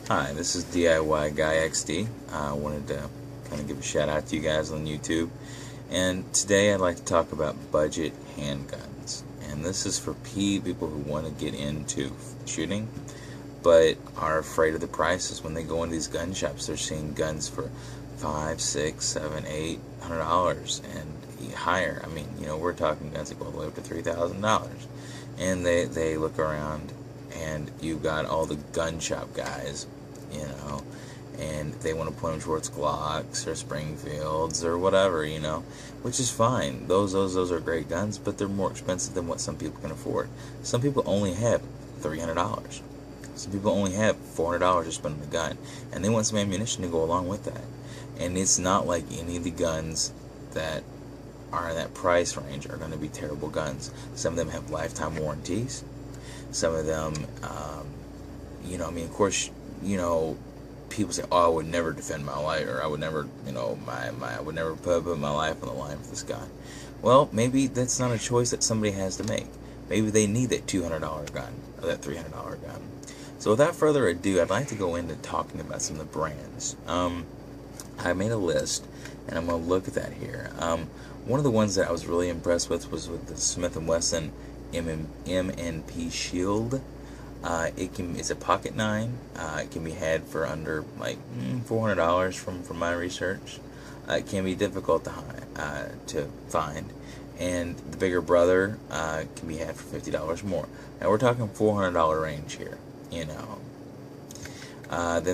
Hi, this is DIY Guy XD. I wanted to kind of give a shout out to you guys on YouTube. And today I'd like to talk about budget handguns. And this is for people who want to get into shooting, but are afraid of the prices. When they go into these gun shops, they're seeing guns for $5, $6, $7, $800 and higher. I mean, we're talking guns that go all the way up to $3,000. And they look around, and you've got all the gun shop guys, and they want to point them towards Glocks or Springfields or whatever, which is fine. Those are great guns, but they're more expensive than what some people can afford. Some people only have $300. Some people only have $400 to spend on a gun, and they want some ammunition to go along with that. And it's not like any of the guns that are in that price range are going to be terrible guns. Some of them have lifetime warranties. Some of them, of course, people say, "Oh, I would never defend my life," or "I would never, I would never put my life on the line for this guy." Well, maybe that's not a choice that somebody has to make. Maybe they need that $200 gun or that $300 gun. So without further ado, I'd like to go into talking about some of the brands. I made a list, and I'm going to look at that here. One of the ones that I was really impressed with was with the Smith & Wesson M&P Shield. It's a pocket 9. It can be had for under like $400 from my research. It can be difficult to find, and the bigger brother can be had for $50 more. Now we're talking $400 range here. Then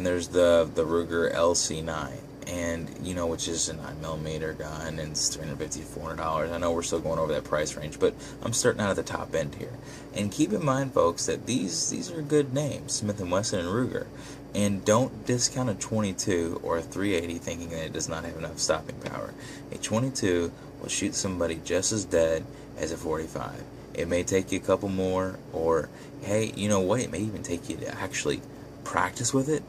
there's the Ruger LC9. And which is a 9mm gun, and it's $350 to $400. I know we're still going over that price range, but I'm starting out at the top end here. And keep in mind, folks, that these are good names, Smith & Wesson and Ruger. And don't discount a 22 or a 380 thinking that it does not have enough stopping power. A 22 will shoot somebody just as dead as a 45. It may take you a couple more, or hey, you know what? It may even take you to actually practice with it,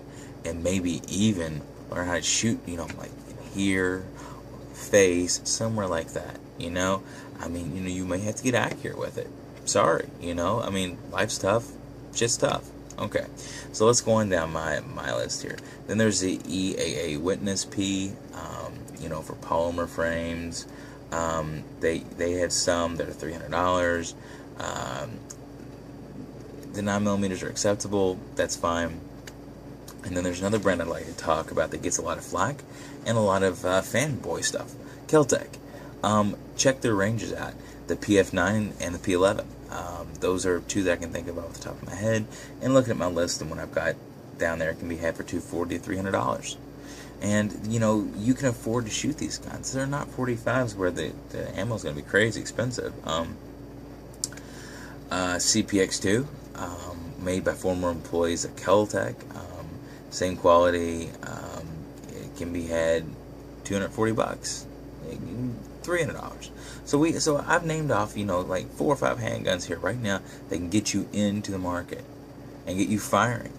and maybe even learn how to shoot, like here, face, somewhere like that, you may have to get accurate with it. Sorry, life's tough, shit's tough. Okay, so let's go on down my list here. Then there's the EAA Witness P, for polymer frames. They have some that are $300. The 9mm are acceptable, that's fine. And then there's another brand I'd like to talk about that gets a lot of flack and a lot of fanboy stuff. Kel-Tec. Check their ranges out. The PF9 and the P11. Those are two that I can think of off the top of my head. And looking at my list and what I've got down there, it can be had for $240 to $300. And, you can afford to shoot these guns. They're not 45s where the ammo is going to be crazy expensive. CPX2, made by former employees at Kel-Tec. Same quality. It can be had $240, $300. So I've named off like 4 or 5 handguns here right now that can get you into the market and get you firing.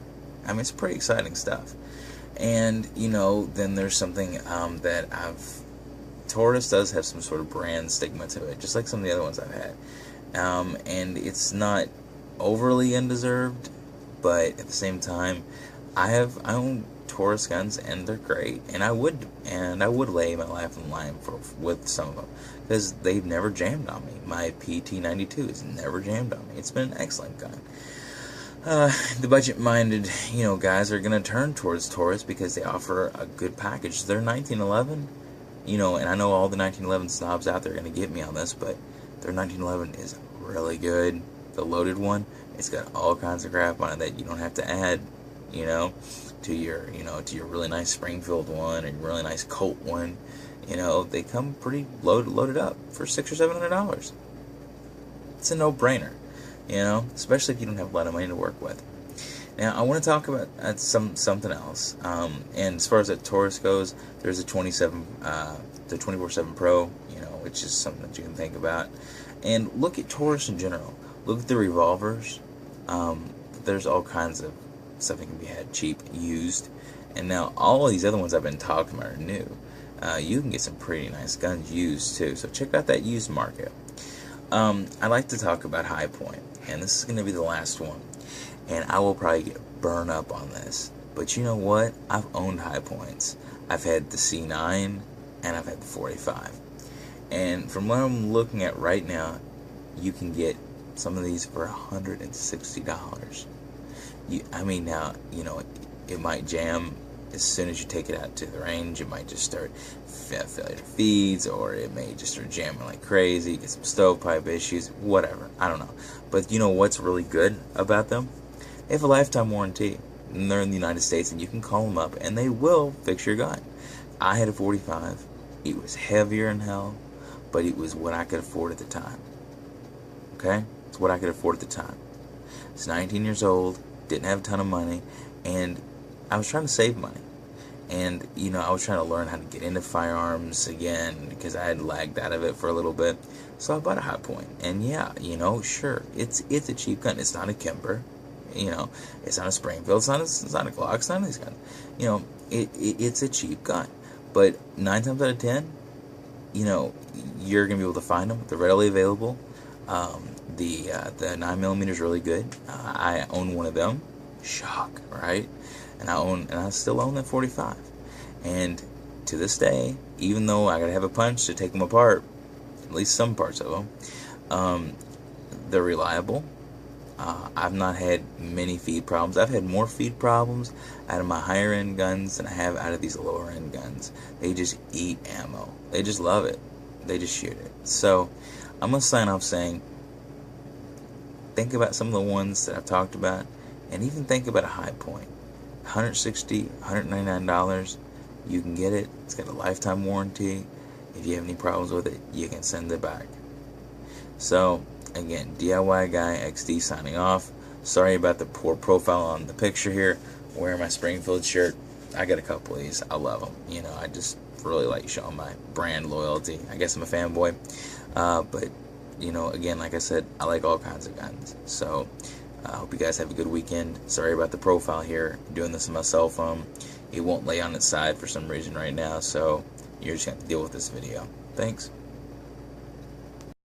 It's pretty exciting stuff. And then there's something that Taurus does have some sort of brand stigma to it, just like some of the other ones I've had. And it's not overly undeserved, but at the same time, I own Taurus guns, and they're great, and I would lay my life on the line with some of them, because they've never jammed on me. My PT92 has never jammed on me. It's been an excellent gun. The budget-minded, guys are gonna turn towards Taurus because they offer a good package. Their 1911, and I know all the 1911 snobs out there are gonna get me on this, but their 1911 is really good. The loaded one, it's got all kinds of crap on it that you don't have to add, to your really nice Springfield one or your really nice Colt one. They come pretty loaded up for $600 or $700. It's a no-brainer, especially if you don't have a lot of money to work with. Now, I want to talk about something else. And as far as that Taurus goes, there's the 24/7 Pro, which is something that you can think about. And look at Taurus in general. Look at the revolvers. There's all kinds of stuff that can be had cheap, used. And now all of these other ones I've been talking about are new. You can get some pretty nice guns used too. So check out that used market. I'd like to talk about High Point, and this is going to be the last one. And I will probably get burned up on this, But you know what? I've owned high points. I've had the C9 and I've had the 45. And from what I'm looking at right now, you can get some of these for $160. I mean, now, it might jam as soon as you take it out to the range. It might just start failure to feeds, or it may just start jamming like crazy, get some stovepipe issues, whatever. I don't know. But you know what's really good about them? They have a lifetime warranty. And they're in the United States, and you can call them up, and they will fix your gun. I had a 45. It was heavier than hell, but it was what I could afford at the time. Okay? It's what I could afford at the time. It's 19 years old, didn't have a ton of money, and I was trying to save money. And, I was trying to learn how to get into firearms again, because I had lagged out of it for a little bit. So I bought a high point. And yeah, sure, it's a cheap gun. It's not a Kimber. It's not a Springfield, it's not a Glock, it's not these guns. It's a cheap gun. But 9 times out of 10, you're going to be able to find them. They're readily available. The 9mm is really good. I own one of them. Shock, right? And I still own that 45. And to this day, even though I got to have a punch to take them apart, at least some parts of them, they're reliable. I've not had many feed problems. I've had more feed problems out of my higher end guns than I have out of these lower end guns. They just eat ammo. They just love it. They just shoot it. So I'm going to sign off saying, think about some of the ones that I've talked about, and even think about a high point. $160, $199, you can get it. It's got a lifetime warranty. If you have any problems with it, you can send it back. So again, DIY Guy XD signing off. Sorry about the poor profile on the picture here. Wearing my Springfield shirt. I got a couple of these. I love them. I just really like showing my brand loyalty. I guess I'm a fanboy. But, again, like I said, I like all kinds of guns. So I hope you guys have a good weekend. Sorry about the profile here. I'm doing this on my cell phone. It won't lay on its side for some reason right now. So you're just going to have to deal with this video. Thanks.